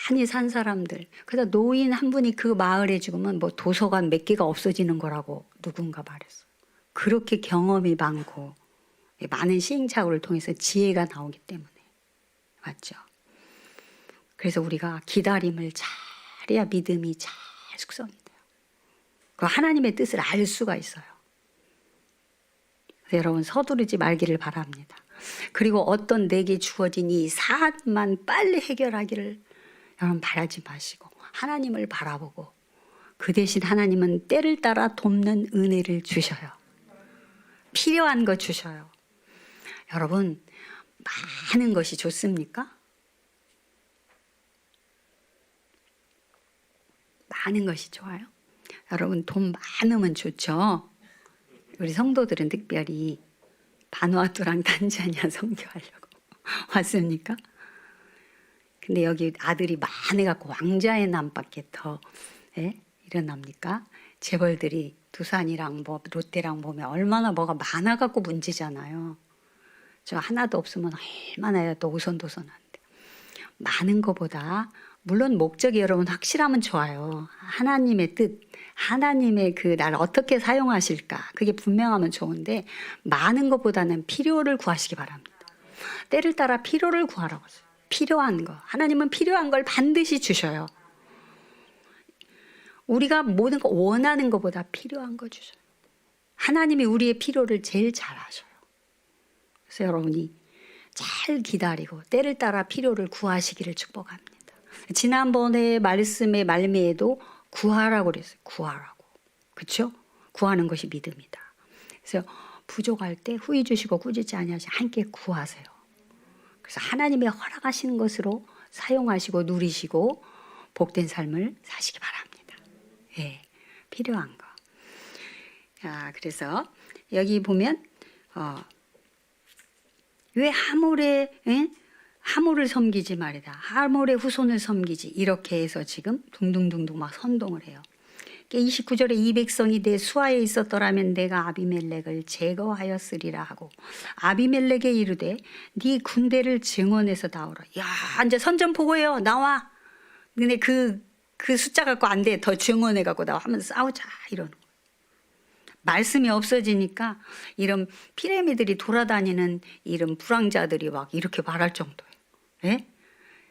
많이 산 사람들, 그래서 노인 한 분이 그 마을에 죽으면 뭐 도서관 몇 개가 없어지는 거라고 누군가 말했어요. 그렇게 경험이 많고 많은 시행착오를 통해서 지혜가 나오기 때문에. 맞죠? 그래서 우리가 기다림을 잘해야 믿음이 잘 숙성이 돼요. 그 하나님의 뜻을 알 수가 있어요. 그래서 여러분 서두르지 말기를 바랍니다. 그리고 어떤 내게 주어진 이 사안만 빨리 해결하기를 여러분 바라지 마시고 하나님을 바라보고 그 대신 하나님은 때를 따라 돕는 은혜를 주셔요. 필요한 거 주셔요. 여러분 많은 것이 좋습니까? 많은 것이 좋아요? 여러분 돈 많으면 좋죠. 우리 성도들은 특별히 바누아투랑 단자니아 선교하려고 왔습니까? 근데 여기 아들이 많아갖고 왕자의 남밖에 더 일어납니까? 재벌들이 두산이랑 뭐 롯데랑 보면 얼마나 뭐가 많아갖고 문제잖아요. 저 하나도 없으면 얼마나 또 오손도손한데. 많은 것보다 물론 목적이 여러분 확실하면 좋아요. 하나님의 뜻, 하나님의 그 날 어떻게 사용하실까 그게 분명하면 좋은데 많은 것보다는 필요를 구하시기 바랍니다. 때를 따라 필요를 구하라고 하세요. 필요한 거. 하나님은 필요한 걸 반드시 주셔요. 우리가 모든 거 원하는 것보다 필요한 거 주셔요. 하나님이 우리의 필요를 제일 잘 아셔요. 그래서 여러분이 잘 기다리고 때를 따라 필요를 구하시기를 축복합니다. 지난번에 말씀의 말미에도 구하라고 그랬어요. 구하라고. 그렇죠? 구하는 것이 믿음이다. 그래서 부족할 때 후히 주시고 꾸짖지 아니하시 함께 구하세요. 그래서 하나님의 허락하시는 것으로 사용하시고 누리시고 복된 삶을 사시기 바랍니다. 예, 필요한 거. 자, 그래서 여기 보면 왜 하몰을 섬기지 말이다. 하몰의 후손을 섬기지. 이렇게 해서 지금 둥둥둥둥 막 선동을 해요. 29절에 이 백성이 내 수하에 있었더라면 내가 아비멜렉을 제거하였으리라 하고 아비멜렉에 이르되 네 군대를 증원해서 나오라. 야, 이제 선전포고해요. 나와. 근데 그 숫자 갖고 안 돼. 더 증원해 갖고 나와 하면서 싸우자 이러는 거예요. 말씀이 없어지니까 이런 피레미들이 돌아다니는 이런 불황자들이 막 이렇게 말할 정도예요. 예?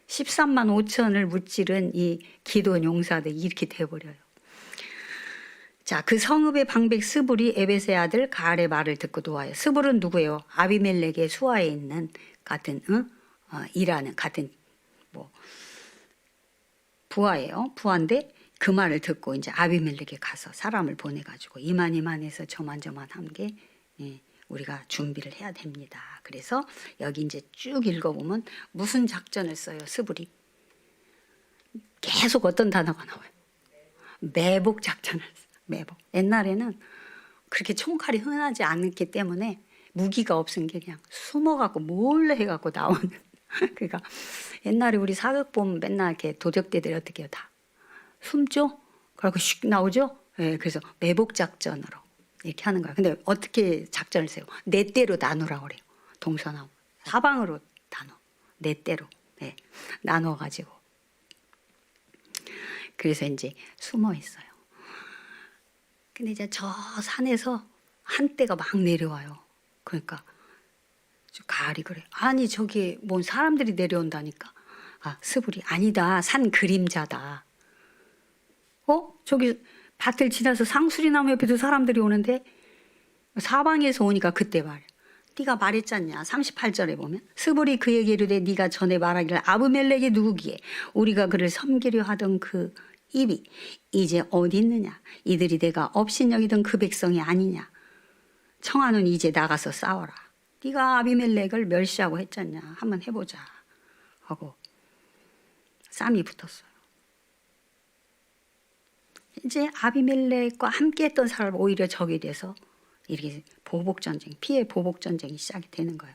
13만 5천을 무찌른 이 기도원 용사들이 이렇게 돼버려요. 자, 그 성읍의 방백 스불이 에벳의 아들 가알의 말을 듣고 노하여. 스불은 누구예요? 아비멜렉의 수하에 있는 같은 일하는 같은 뭐 부하예요. 부하인데 그 말을 듣고 이제 아비멜렉에 가서 사람을 보내가지고 이만해서 저만 함께 우리가 준비를 해야 됩니다. 그래서 여기 이제 쭉 읽어보면 무슨 작전을 써요? 스불이 계속 어떤 단어가 나와요? 매복 작전을 써요. 매복. 옛날에는 그렇게 총칼이 흔하지 않기 때문에 무기가 없은 게 그냥 숨어갖고 몰래 해갖고 나오는. 그러니까 옛날에 우리 사극 보면 맨날 이렇게 도적대들이 어떻게 해요? 다 숨죠? 그러고 슉 나오죠? 예, 그래서 매복 작전으로 이렇게 하는 거야. 근데 어떻게 작전을 세요? 네 대로 나누라고 그래요. 동서남북 사방으로 나눠. 네 대로 나눠가지고. 그래서 이제 숨어 있어요. 근데 이제 저 산에서 한때가 막 내려와요. 그러니까 가을이 그래. 아니 저기 뭔 사람들이 내려온다니까. 아, 스불이 아니다. 산 그림자다. 저기 밭을 지나서 상수리나무 옆에도 사람들이 오는데 사방에서 오니까 그때 말이야. 네가 말했잖냐. 38절에 보면 스불이 그에게 이르되 네가 전에 말하기를 아비멜렉이 누구기에 우리가 그를 섬기려 하던 그 입이 이제 어디 있느냐. 이들이 내가 업신여기던 그 백성이 아니냐. 청하는 이제 나가서 싸워라. 네가 아비멜렉을 멸시하고 했잖냐. 한번 해보자 하고 싸움이 붙었어요. 이제 아비멜렉과 함께 했던 사람 오히려 적이 돼서 이렇게 보복전쟁, 피해 보복전쟁이 시작이 되는 거예요.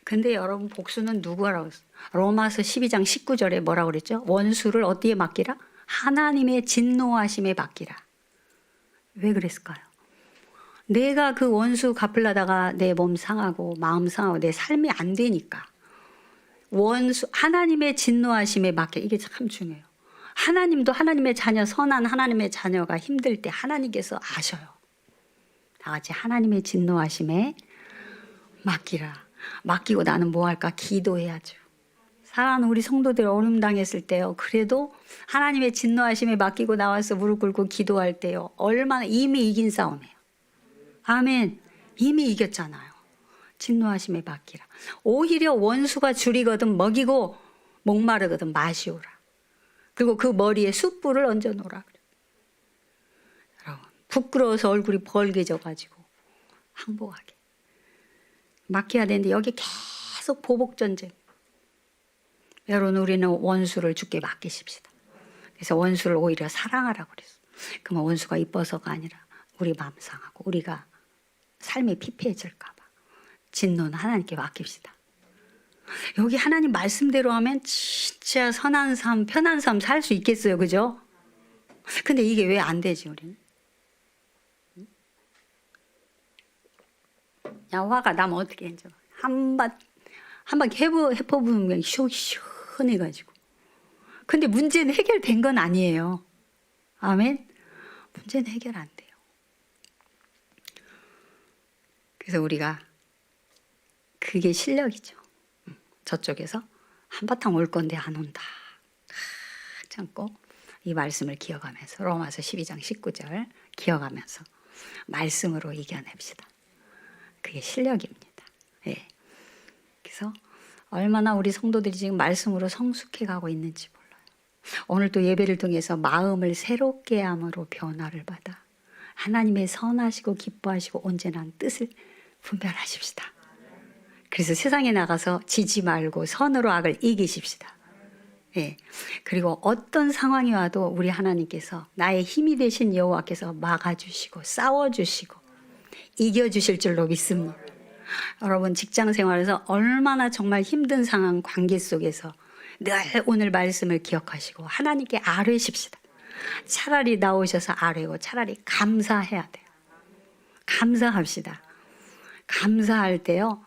근데 여러분 복수는 누구라고 했어요? 로마서 12장 19절에 뭐라고 그랬죠? 원수를 어디에 맡기라? 하나님의 진노하심에 맡기라. 왜 그랬을까요? 내가 그 원수 갚으려다가 내 몸 상하고 마음 상하고 내 삶이 안 되니까 하나님의 진노하심에 맡겨. 이게 참 중요해요. 하나님도 하나님의 자녀, 선한 하나님의 자녀가 힘들 때 하나님께서 아셔요. 다 같이 하나님의 진노하심에 맡기라. 맡기고 나는 뭐 할까? 기도해야죠. 사랑하는 우리 성도들 어려움 당했을 때요. 그래도 하나님의 진노하심에 맡기고 나와서 무릎 꿇고 기도할 때요. 얼마나 이미 이긴 싸움이에요. 아멘. 이미 이겼잖아요. 진노하심에 맡기라. 오히려 원수가 줄이거든 먹이고 목마르거든 마시오라. 그리고 그 머리에 숯불을 얹어 놓으라. 여러분 부끄러워서 얼굴이 벌개져가지고 항복하게 맡겨야 되는데 여기 계속 보복전쟁. 여러분 우리는 원수를 주께 맡기십시다. 그래서 원수를 오히려 사랑하라고 그랬어. 그러면 원수가 이뻐서가 아니라 우리 마음 상하고 우리가 삶이 피폐해질까 봐 진노는 하나님께 맡깁시다. 여기 하나님 말씀대로 하면 진짜 선한 삶, 편한 삶 살 수 있겠어요. 그죠? 근데 이게 왜 안 되지 우리는? 야, 화가 나면 어떻게 해? 한번 해보면 그냥 시원해가지고. 근데 문제는 해결된 건 아니에요. 아멘? 문제는 해결 안 돼요. 그래서 우리가 그게 실력이죠. 저쪽에서 한바탕 올 건데 안 온다. 참고 이 말씀을 기억하면서 로마서 12장 19절 기억하면서 말씀으로 이겨냅시다. 그게 실력입니다. 예. 그래서 얼마나 우리 성도들이 지금 말씀으로 성숙해 가고 있는지 몰라요. 오늘 또 예배를 통해서 마음을 새롭게 함으로 변화를 받아 하나님의 선하시고 기뻐하시고 온전한 뜻을 분별하십시다. 그래서 세상에 나가서 지지 말고 선으로 악을 이기십시다. 예. 그리고 어떤 상황이 와도 우리 하나님께서 나의 힘이 되신 여호와께서 막아주시고 싸워주시고 이겨주실 줄로 믿습니다. 여러분 직장 생활에서 얼마나 정말 힘든 상황 관계 속에서 늘 오늘 말씀을 기억하시고 하나님께 아뢰십시다. 차라리 나오셔서 아뢰고 차라리 감사해야 돼요. 감사합시다. 감사할 때요.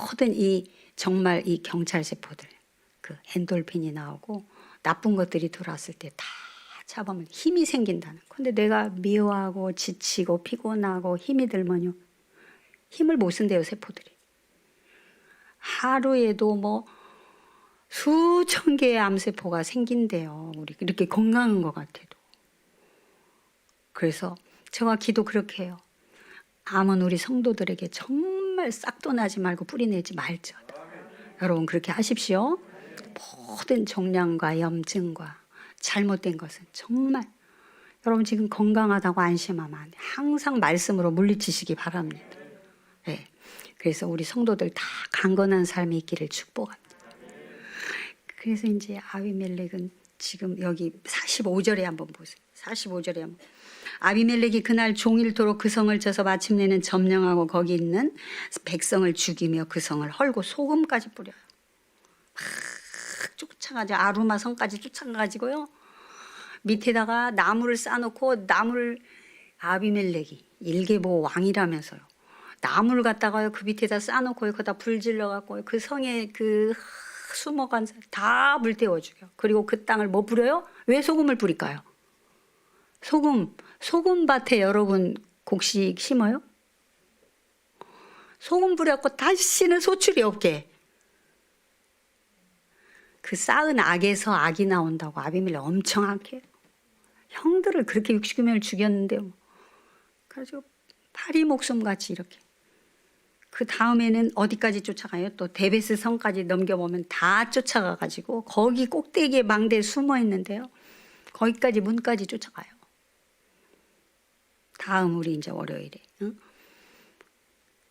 모든 이 정말 이 경찰세포들 그 엔돌핀이 나오고 나쁜 것들이 들어왔을 때 다 잡으면 힘이 생긴다는. 근데 내가 미워하고 지치고 피곤하고 힘이 들면요. 힘을 못 쓴대요, 세포들이. 하루에도 뭐 수천 개의 암세포가 생긴대요. 우리 이렇게 건강한 것 같아도. 그래서 저와 기도 그렇게 해요. 암은 우리 성도들에게 정말 싹도 나지 말고 뿌리내지 말죠. 여러분 그렇게 하십시오. 모든 종양과 염증과 잘못된 것은 정말 여러분 지금 건강하다고 안심하면 안 돼. 항상 말씀으로 물리치시기 바랍니다. 네. 그래서 우리 성도들 다 강건한 삶이 있기를 축복합니다. 그래서 이제 아비멜렉은 지금 여기 45절에 한번 보세요. 45절에 한번. 아비멜렉이 그날 종일토록 그 성을 쳐서 마침내는 점령하고 거기 있는 백성을 죽이며 그 성을 헐고 소금까지 뿌려요. 막 쫓아가죠. 아루마 성까지 쫓아가가지고요. 밑에다가 나무를 쌓아놓고 나무를 아비멜렉이 일개보 왕이라면서요. 나무를 갖다가요 그 밑에다 쌓아놓고 거기다 불 질러갖고 그 성에 그 숨어간 다 불태워 죽여. 그리고 그 땅을 뭐 뿌려요? 왜 소금을 뿌릴까요? 소금밭에 여러분 곡식 심어요? 소금 뿌려갖고 다시는 소출이 없게. 그 쌓은 악에서 악이 나온다고 아비멜렉 엄청 악해요. 형들을 그렇게 60명을 죽였는데요. 그래서 파리 목숨같이 이렇게. 그 다음에는 어디까지 쫓아가요? 또 데베스 성까지 넘겨보면 다 쫓아가가지고 거기 꼭대기에 망대에 숨어 있는데요. 거기까지 문까지 쫓아가요. 다음 우리 이제 월요일에. 응?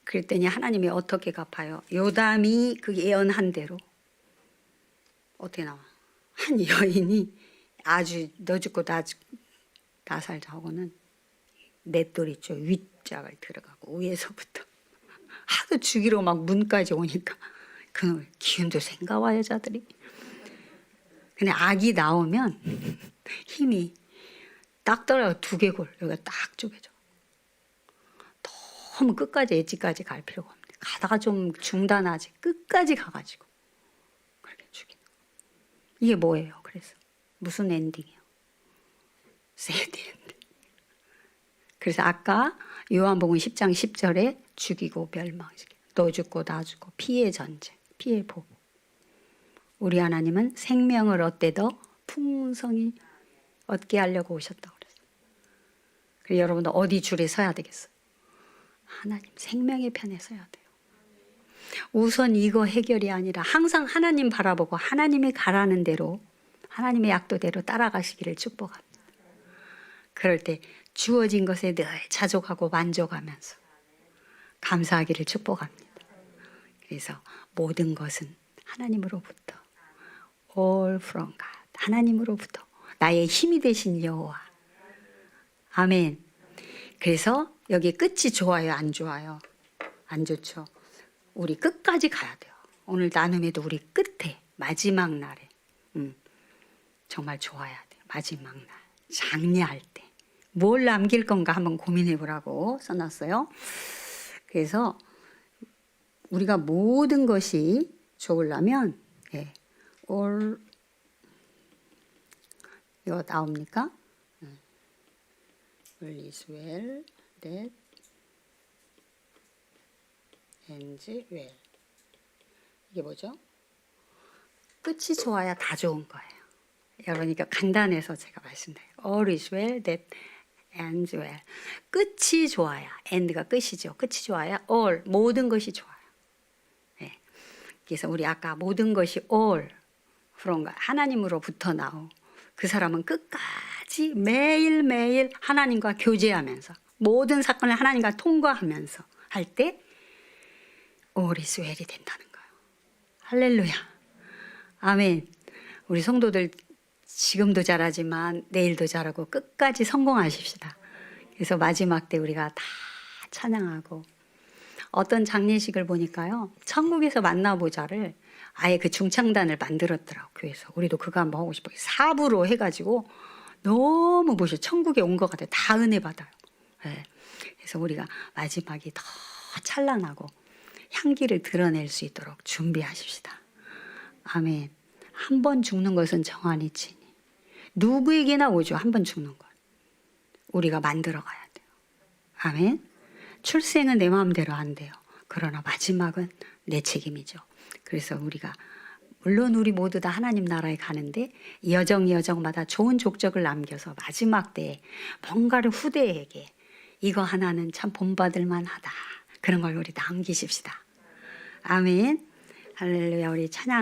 그랬더니 하나님이 어떻게 갚아요? 요담이 그 예언한 대로 어떻게 나와? 한 여인이 아주 너 죽고 나 살자고는 맷돌 있죠. 윗짝을 들어가고 위에서부터 하도 죽이러 막 문까지 오니까 그놈의 기운도 생가와 여자들이. 근데 악이 나오면 힘이 딱 떨어져 두개골 여기가 딱 쪼개져. 너무 끝까지 엣지까지 갈 필요가 없네. 가다가 좀 중단하지 끝까지 가가지고 그렇게 죽이는. 이게 뭐예요? 그래서 무슨 엔딩이에요? 새드 엔딩. 그래서 아까 요한복음 10장 10절에 죽이고 멸망시켜. 너 죽고 나 죽고 피의 전쟁, 피의 보복. 우리 하나님은 생명을 얻되 더 풍성히 얻게 하려고 오셨다고 그랬어요. 그래서 여러분들 어디 줄에 서야 되겠어요? 하나님 생명의 편에 서야 돼요. 우선 이거 해결이 아니라 항상 하나님 바라보고 하나님이 가라는 대로 하나님의 약도대로 따라가시기를 축복합니다. 그럴 때 주어진 것에 늘 자족하고 만족하면서 감사하기를 축복합니다. 그래서 모든 것은 하나님으로부터 all from God 하나님으로부터 나의 힘이 되신 여호와. 아멘. 그래서 여기 끝이 좋아요? 안 좋아요? 안 좋죠. 우리 끝까지 가야 돼요. 오늘 나눔에도 우리 끝에 마지막 날에 정말 좋아야 돼요. 마지막 날 장례할 때 뭘 남길 건가 한번 고민해 보라고 써놨어요. 그래서 우리가 모든 것이 좋으려면 all 이거 나옵니까? All is well that ends well. 이게 뭐죠? 끝이 좋아야 다 좋은 거예요. 여러분, 이거 간단해서 제가 말씀드려요. All is well that ends well. 끝이 좋아야, end가 끝이죠. 끝이 좋아야 all, 모든 것이 좋아요. 네. 그래서 우리 아까 모든 것이 all from God, 하나님으로부터 나오. 그 사람은 끝까지 매일매일 하나님과 교제하면서 모든 사건을 하나님과 통과하면서 할 때 all is well이 된다는 거예요. 할렐루야. 아멘. 우리 성도들 지금도 잘하지만 내일도 잘하고 끝까지 성공하십시다. 그래서 마지막 때 우리가 다 찬양하고, 어떤 장례식을 보니까요, 천국에서 만나보자를 아예 그 중창단을 만들었더라고, 교회에서. 우리도 그거 한번 하고 싶어요. 사부로 해가지고 너무 보셔. 천국에 온 것 같아요. 다 은혜 받아요. 네. 그래서 우리가 마지막이 더 찬란하고 향기를 드러낼 수 있도록 준비하십시다. 아멘. 한 번 죽는 것은 정한이 치니 누구에게나 오죠. 한 번 죽는 것. 우리가 만들어 가야 돼요. 아멘. 출생은 내 마음대로 안 돼요. 그러나 마지막은 내 책임이죠. 그래서 우리가 물론 우리 모두 다 하나님 나라에 가는데 여정마다 좋은 족적을 남겨서 마지막 때에 뭔가를 후대에게 이거 하나는 참 본받을 만하다. 그런 걸 우리 남기십시다. 아멘. 할렐루야. 우리 찬양